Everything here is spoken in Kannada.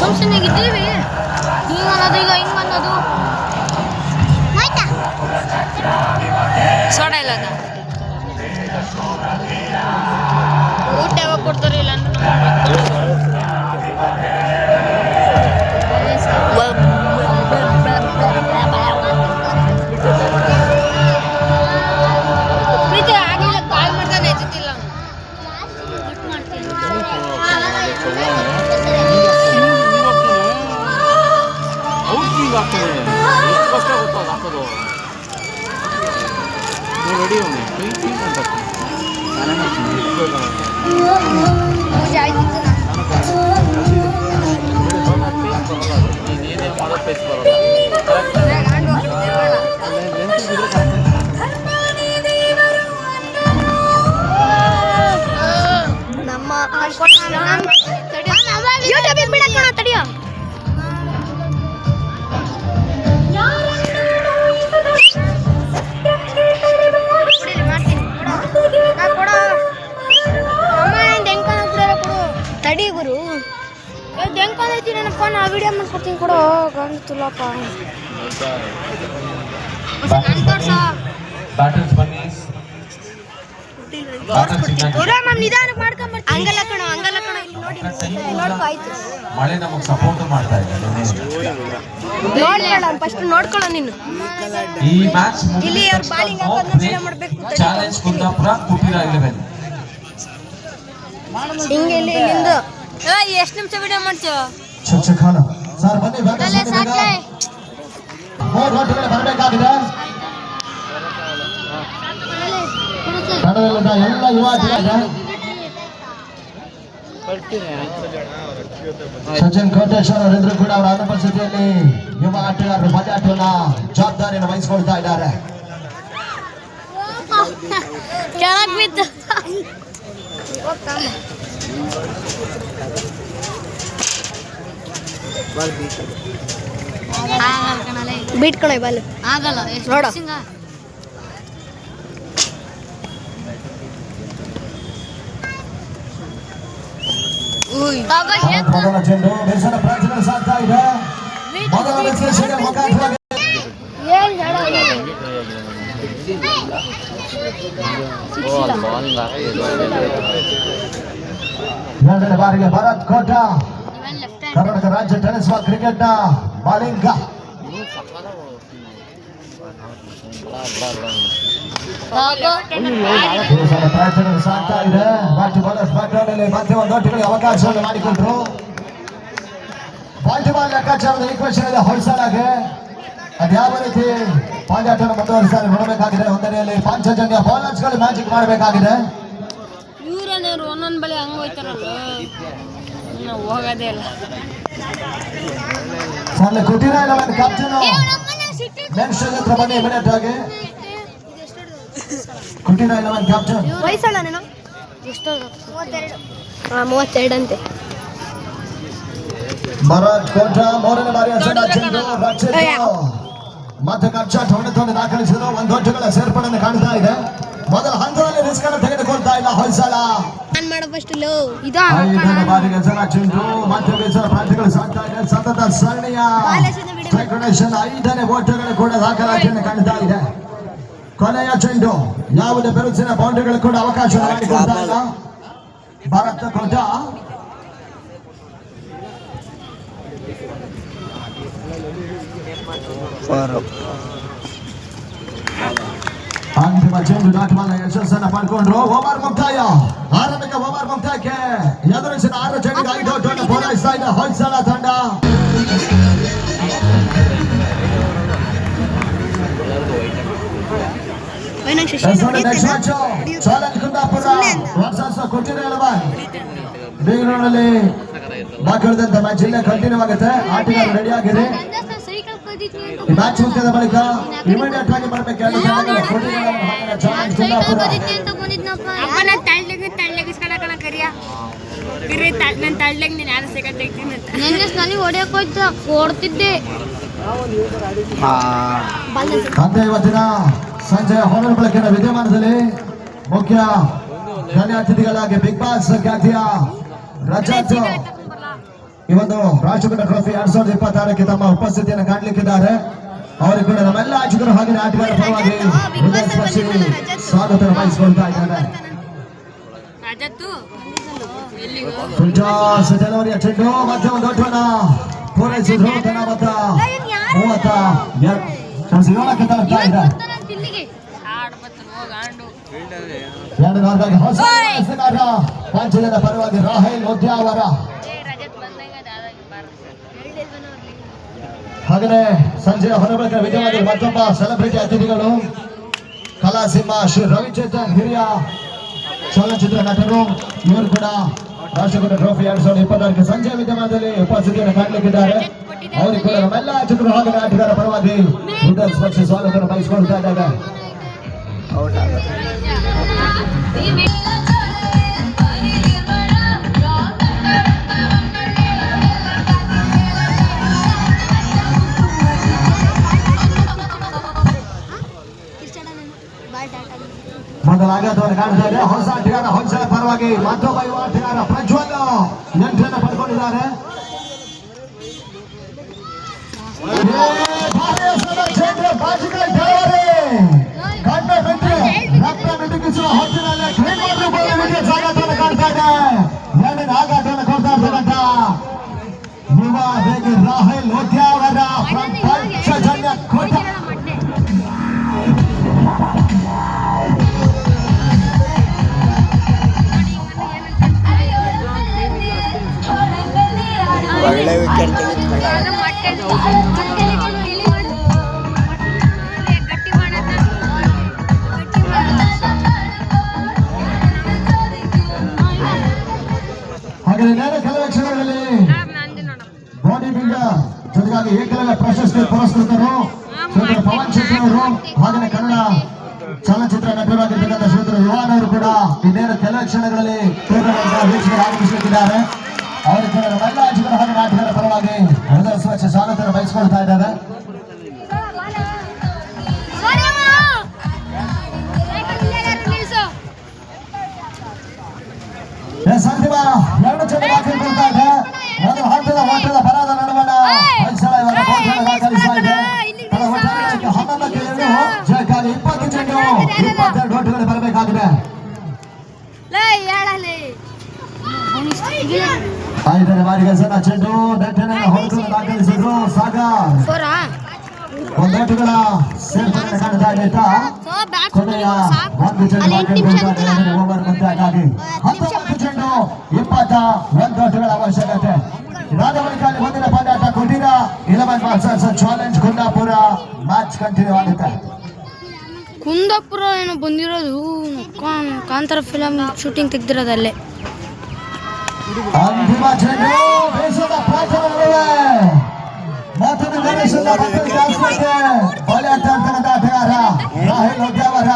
ಫಂಕ್ಷನ್ಗೆ ಇದ್ದೀವಿ. ಹಿಂಗೆ ಅನ್ನೋದು ಈಗ ಹಿಂಗೆ ಅನ್ನೋದು ಸೋಡ ಇಲ್ಲ ಅದು. ಊಟ ಯಾವಾಗ ಕೊಡ್ತಾರೆ ಇಲ್ಲ ಅಂದ್ರೆ ಪ್ರೀತಿ ಆಗಿಲ್ಲ ಕಾಲ್ ಮಾಡ್ತಾನೆ ಎತ್ತಿಲ್ಲ ನಮ್ಮ ಯೂಟ್ಯೂಬಿಗೆ ಬಿಡಕೋಣ ತಡಿಯೋ. ತಡಿ ಗುರು ಹೆಂಗ್ ನನ್ನ ಫೋನ್ ಆ ವಿಡಿಯೋ ಮಾಡ್ಕೊಡ್ತೀನಿ ಕೊಡು. ಕಾಣ್ತಿಲ್ಲಪ್ಪ ಹಂಗಲ್ಲ ಕಣ ಹಂಗಲ್ಲ ಕಣ ನೋಡಿ ನೋಡ್ಕೊ ಆಯ್ತು. ಮಳೆ ನಮಗೆ ಸಪೋರ್ಟ್ ಮಾಡ್ತಾ ಇದೆ. ನೋಡ್ಬೇಡ ಫಸ್ಟ್ ನೋಡ್ಕೊಳ್ಳೋ ನೀನು. ಈ ಮ್ಯಾಚ್ ಇಲ್ಲಿ ಅವ್ರ ಬಾಲಿಂಗ್ ಹಾಕೋದನ್ನ ಮಾಡಬೇಕು. ಚಾಲೆಂಜ್ ಕುಂದಾಪುರ ಕುಟೀರ 11 ಹಿಂಗೆ ಇಲ್ಲಿ ಇಲ್ಲಿಂದ ಎಷ್ಟು ನಿಮಿಷ ವಿಡಿಯೋ ಮಾಡ್ತೀವ? ಶಿಕ್ಷಕನ ಸರ್ ಬನ್ನಿ ಬರಬೇಕಾಗಿದೆ. ಕನ್ನಡದ ಎಲ್ಲ ಯುವ ಸಚಿನ್ ಕೋಟೇಶ್ವರ ಅವರೆಲ್ಲರೂ ಕೂಡ ಅವರ ಅನುಪಸ್ಥಿತಿಯಲ್ಲಿ ಯುವ ಆಟಗಾರರು ಪಂದ್ಯಾಟವನ್ನ ಜವಾಬ್ದಾರಿಯನ್ನು ವಹಿಸಿಕೊಳ್ತಾ ಇದ್ದಾರೆ. ಬೀಟ್ ಕಣ ಬಾಲ್ ಆಗಲ್ಲ ನೋಡ. ಮೊದಲ ಚೆಂಡು ಬೇಸರ ಪ್ರಯತ್ನ ಸಾಗ್ತಾ ಇದೆ. ಮೊದಲ ವಿಶ್ಲೇಷಣೆ ಮುಖಾಂತರ ಎರಡನೇ ಬಾರಿಗೆ ಭರತ್ ಕೋಟ ಕರ್ನಾಟಕ ರಾಜ್ಯ ಟೆನಿಸ್ ಬಾಲ್ ಕ್ರಿಕೆಟ್ ನ ಬಾಲಿಂಗ. ಪ್ರಯತ್ನ ಸಾಗ್ತಾ ಇದೆ. ಮತ್ತೆ ಒಂದು ಒಟ್ಟಿಗೆ ಅವಕಾಶವನ್ನು ಮಾಡಿಕೊಂಡ್ರು. ಬಾಲ್ಟಿಮಾಲ್ ಲೆಕ್ಕಾಚಾರದ ಈಕ್ವೇಷನ್ ಹೊರಸಲಾಗೆ ಅದ್ಯಾವ ರೀತಿ ಪಾಂಡ್ಯಾಟವನ್ನು ಮುಂದುವರಿಸಲು ನೋಡಬೇಕಾಗಿದೆ. ಒಂದನೆಯಲ್ಲಿ ಪಾಂಚಜನ್ಯ ಬೌಲರ್ಸ್ಗಳು ಮ್ಯಾಜಿಕ್ ಮಾಡಬೇಕಾಗಿದೆ. ಇವರನ್ನೇರು ಒಂದೊಂದು ಬಳಿ ಹಂಗ ಹೋಯ್ತಾರಲ್ಲ ನಾವು ಹೋಗೋದೇ ಇಲ್ಲ. ಅಲ್ಲಿ ಕುಟೀರ ಇಲೆವೆನ್ ಕ್ಯಾಪ್ಟನ್ ಮೆನ್ಷನ್ ಹತ್ರ ಬನ್ನಿ ಇಮಿಡಿಯೇಟ್ ಆಗಿ. ಕುಟೀರ ಇಲೆವೆನ್ ಕ್ಯಾಪ್ಟನ್ ವಯಸ್ಸಣ್ಣ ನೀನು ಎಷ್ಟು? 32 ಅಂತೆ. ಭರತ್ ಕೋಟ ಮೂರನೇ ಬಾರಿಯ ಚೆಂಡು ರಕ್ಷಿತ ಮತ್ತೆ ಕಚ್ಚಾಟ ಹೊಡೆತವನ್ನು ದಾಖಲಿಸಿದ್ರು. ಒಂದು ಒಟ್ಟುಗಳ ಸೇರ್ಪಡೆಯನ್ನು ಕಾಣ್ತಾ ಇದೆ. ಮೊದಲ ಹಂತದಲ್ಲಿ ರಿಸ್ಕ್ ಅನ್ನು ತೆಗೆದುಕೊಳ್ತಾ ಇಲ್ಲ ಹೊಯ್ಸಳ. ಐದನೇ ಬಾರಿಗೆ ಜನ ಚೆಂಡು ಮತ್ತೆ ಬೇಸರ ಪ್ರಾಂತ್ಯಗಳು ಸಾಗ್ತಾ ಇದೆ. ಸತತ ಸರಣಿಯ ಐದನೇ ಓಟಗಳು ಕೂಡ ದಾಖಲಾತಿಯನ್ನು ಕಾಣ್ತಾ ಇದೆ. ಕೊನೆಯ ಚೆಂಡು ಯಾವುದೇ ಬೆರುಸಿನ ಬೌಂಡ್ರಿಗಳು ಕೂಡ ಅವಕಾಶ ಮಾಡಿಕೊಡ್ತಾ ಇಲ್ಲ. ಭಾರತ ಕೋಟ ಅಂತಿಮ ಚೆಂಡು ದಾಟುವ ಯಶಸ್ಸನ್ನು ಪಡ್ಕೊಂಡ್ರು. ಓವರ್ ಮುಕ್ತಾಯ. ಆರಂಭಿಕ ಓವರ್ ಮುಕ್ತಾಯಕ್ಕೆ ಎದುರಿಸಿದ 6 ಚೆಂಡಿಗೆ 5 ಓಟವನ್ನು ಪೂರೈಸ್ತಾ ಇದೆ ಹೊಯ್ಸಳ ತಂಡ. Challenge Kundapura versus Kuteera eleven. ಬೆಂಗಳೂರಿನಲ್ಲಿ ಬಾಕಿ ಮ್ಯಾಚ್ ಇಲ್ಲೇ ಕಂಟಿನ್ಯೂ ಆಗುತ್ತೆ. ಆಟಗಾರರು ರೆಡಿ ಆಗಿದೆ. ಮ್ಯಾಚ್ ಮುಗಿದ ಬಳಿಕ ಇಮಿಡಿಯೇಟ್ ಆಗಿ ಬರಬೇಕು. ಅಂತ ಇವತ್ತಿನ ಸಂಜೆಯ ಹೊರ ಬೆಳಕಿನ ವಿದ್ಯಮಾನದಲ್ಲಿ ಮುಖ್ಯ ಗಣ್ಯ ಅತಿಥಿಗಳಾಗಿ ಬಿಗ್ ಬಾಸ್ ಖ್ಯಾತಿಯ ರಜತ್ ಈ ಒಂದು ರಾಷ್ಟ್ರಕೂಟ ಟ್ರೋಫಿ 2026ಕ್ಕೆ ತಮ್ಮ ಉಪಸ್ಥಿತಿಯನ್ನು ಕಾಣಲಿಕ್ಕಿದ್ದಾರೆ. ಅವರಿಗೆ ಕೂಡ ನಮ್ಮೆಲ್ಲ ಆಟಗಾರರು ಹಾಗೆ ಆಟಗಾರರ ಪರವಾಗಿ ಹೃದಯ ಸ್ಪರ್ಶಿ ಸ್ವಾಗತ ವಹಿಸಿಕೊಳ್ತಾ ಇದ್ದಾರೆ. ತುಳಜಾಸ್ ಜನವರಿಯ ಚೆಂಡು ಮತ್ತೆ ಒಂದು ಓಟವನ್ನು ಪೂರೈಸಿದ್ರು. ತನ್ನ ಮೊತ್ತ 37ಕ್ಕೆ ತಲುಪ್ತಾ ಇದೆ. ಎರಡು ನಾಲ್ಕಾಗಿ ಹೊಸ ಆಟಗಾರ ಪಾಂಚಲ್ಯದ ಪರವಾಗಿ ರಾಹೇಲ್ ಉದ್ಯಾವರ. ಹಾಗೆಯೇ ಸಂಜೆಯ ಹೊರಬಳಿಕ ವಿಜಯವಾದ ಮತ್ತೊಬ್ಬ ಸೆಲೆಬ್ರಿಟಿ ಅತಿಥಿಗಳು ಕಲಾಸಿಂಹ ಶ್ರೀ ರವಿಚೇತನ್ ಹಿರಿಯ ಚಲನಚಿತ್ರ ನಟರು. ಇವರು ಕೂಡ ರಾಷ್ಟ್ರಕೂಟ ಟ್ರೋಫಿ 2026ಕ್ಕೆ ಸಂಜೆ ವಿದ್ಯಮಾನದಲ್ಲಿ ಉಪಸ್ಥಿತಿಯನ್ನು ಕಾಣಲಿಕ್ಕಿದ್ದಾರೆ. ಅವರಿಗೆ ಕೂಡ ನಮ್ಮೆಲ್ಲ ಚಿತ್ರಗಳು ಹಾಗೂ ಆಟಗಾರರ ಪರವಾಗಿ ಹೃದಯ ಸ್ಪರ್ಶಿ ಸ್ವಾಗತ ಬಯಸಿಕೊಳ್ತಾ ಇದ್ದಾರೆ. ಮೊದಲ ಆಘಾತವನ್ನು ಕಾಣ್ತಾ ಇದೆ. ಹೊಸ ಆಟಗಾರ ಹೊಂಚಲ ಪರವಾಗಿ ಮತ್ತೊಬ್ಬ ಯುವ ಆಟಗಾರ ಪ್ರಜ್ವಲ್ ಎಂಟ್ರಿಯನ್ನು ಪಡ್ಕೊಂಡಿದ್ದಾರೆ. ಎರಡನೇ ಆಘಾತವನ್ನು ಕೊಡ್ತಾ ಇರ್ತಕ್ಕಂಥ ಯುವ ವೇಗಿ ರಾಹೇಲ್ ಉದ್ಯಾವರ ಪಂಚಜನ್ಯ ಕೋಟ. ಒಳ್ಳೆ ವಿಕೆಟ್ ತೆಗೆದುಕೊಳ್ಳ ಹಾಗೆ ಕೆಲವೇ ಕ್ಷಣಗಳಲ್ಲಿ ಬಾಡಿ ಬಿಲ್ಡರ್ ಜೊತೆಗಾಗಿ ಏಕಲವ್ಯ ಪ್ರಶಸ್ತಿ ಪುರಸ್ಕೃತರು ಶ್ರೀಯುತ ಪವನ್ ಶೆಟ್ಟಿ ಅವರು ಹಾಗೆ ಕನ್ನಡ ಚಲನಚಿತ್ರ ನಟರಾಗಿರ್ತಕ್ಕಂಥ ಶ್ರೀಯುತ ಯುವನ್ ಅವರು ಕೂಡ ಇನ್ನೇನು ಕೆಲವೇ ಕ್ಷಣಗಳಲ್ಲಿ ವೀಕ್ಷಕರು ಆಗಮಿಸಲಿದ್ದಾರೆ. ಅವರು ಕೂಡ ನಮ್ಮೆಲ್ಲ ಆಟಗಾರ ಹಾಗೂ ಆಟಗಾರರ ಪರವಾಗಿ ಹೃದಯ ಸ್ವಚ್ಛ ಸ್ವಾಗತ ಬಯಸಿಕೊಳ್ತಾ ಇದ್ದಾರೆ. ಅಂತಿಮ ಎರಡು ಚೆಂಡು ಹಾಕಿಕೊಳ್ತಾ ಇದೆ. ಒಂದು ಹಂತದ ಓಟದ ಬರದ ನಡುವಣ ಹೊಯ್ಸಳ ಇವರ ಗೋಲ್ಗಳನ್ನು ದಾಖಲಿಸ್ತಾ ಇದೆ. 11ಕ್ಕೆ 2 ಜಯಕ್ಕಾಗಿ 20 ಚೆಂಡು 22 ಓಟಗಳು ಬರಬೇಕಾಗಿದೆ. 5ನೇ ಬಾರಿಗೆ ಸಣ್ಣ ಚೆಂಡು ನೆಟ್ಟಿನ ಹೊರತು ದಾಖಲಿಸಿದ್ರು ಸಾಗರ್. ಒಂದು ಓಟಗಳ ಸೇರ್ಪಡೆ ಕಾಣ್ತಾ ಇದೆ. ಕೊನೆಯ ಒಂದು ಚೆಂಡು ಓವರ್ ಮುಂದಾಗಿ 19 ಚೆಂಡು 21 ಓಟಗಳ ಅವಶ್ಯಕತೆ. ಇದಾದ ಬಳಿಕ ಮುಂದಿನ ಪಂದ್ಯಾಟ ಕೊಟ್ಟಿರ 11 masters challenge Kundapura match continue ಆಗುತ್ತೆ. ಕುಂದಾಪುರ ಏನೋ ಬಂದಿರೋದು ಕಾಂತಾರ ಫಿಲಂ ಶೂಟಿಂಗ್ ತೆಗ್ದಿರೋದಲ್ಲೇ. ಅಂತಿಮ ಚೆಂಡು ದೇಶದ ಪ್ರಾರ್ಥನೆ ನಡುವೆ ಮತ್ತೊಂದು ಗಣೇಶನ ಬಲೆ ಆಗ್ತಾ ಇರ್ತಕ್ಕಂಥ ಆಟಗಾರ ರಾಹೇಲ್ ಉದ್ಯಾವರ.